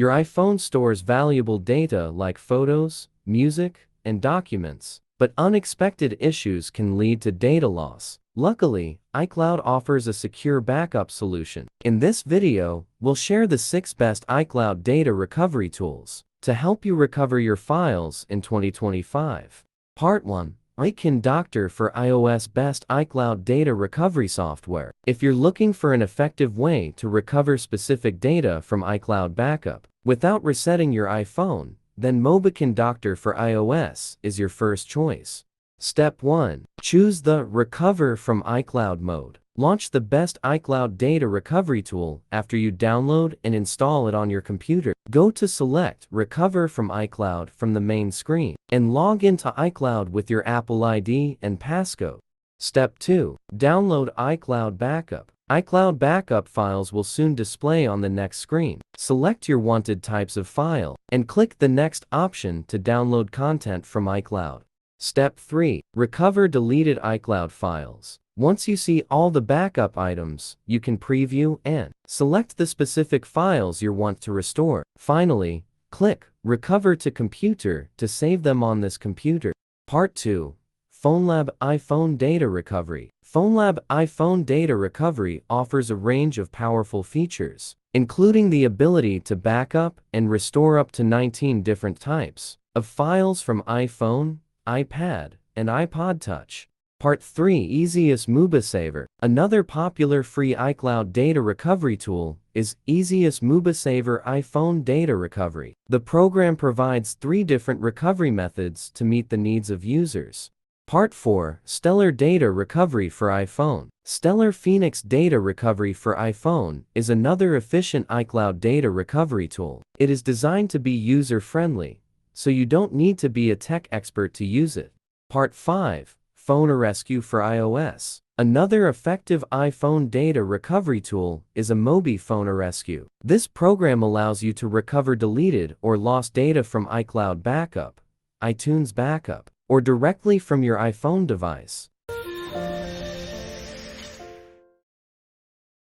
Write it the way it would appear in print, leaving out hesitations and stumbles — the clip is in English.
Your iPhone stores valuable data like photos, music, and documents, but unexpected issues can lead to data loss. Luckily, iCloud offers a secure backup solution. In this video, we'll share the 6 best iCloud data recovery tools to help you recover your files in 2025. Part 1. MobiKin Doctor for iOS Best iCloud Data Recovery Software. If you're looking for an effective way to recover specific data from iCloud backup without resetting your iPhone, then MobiKin Doctor for iOS is your first choice. Step 1. Choose the Recover from iCloud mode. Launch the best iCloud data recovery tool after you download and install it on your computer. Go to Select Recover from iCloud from the main screen and log into iCloud with your Apple ID and passcode. Step 2. Download iCloud Backup. iCloud Backup files will soon display on the next screen. Select your wanted types of file and click the Next option to download content from iCloud. Step 3. Recover deleted iCloud files. Once you see all the backup items, you can preview and select the specific files you want to restore. Finally, click Recover to Computer to save them on this computer. Part 2. FoneLab iPhone Data Recovery. FoneLab iPhone Data Recovery offers a range of powerful features, including the ability to backup and restore up to 19 different types of files from iPhone, iPad, and iPod Touch. Part 3. EaseUS MobiSaver. Another popular free iCloud data recovery tool is EaseUS MobiSaver iPhone Data Recovery. The program provides 3 different recovery methods to meet the needs of users. Part 4. Stellar Data Recovery for iPhone. Stellar Phoenix Data Recovery for iPhone is another efficient iCloud data recovery tool. It is designed to be user-friendly, so you don't need to be a tech expert to use it. Part 5. PhoneRescue for iOS. Another effective iPhone data recovery tool is a MobiFoneRescue. This program allows you to recover deleted or lost data from iCloud Backup, iTunes Backup, or directly from your iPhone device.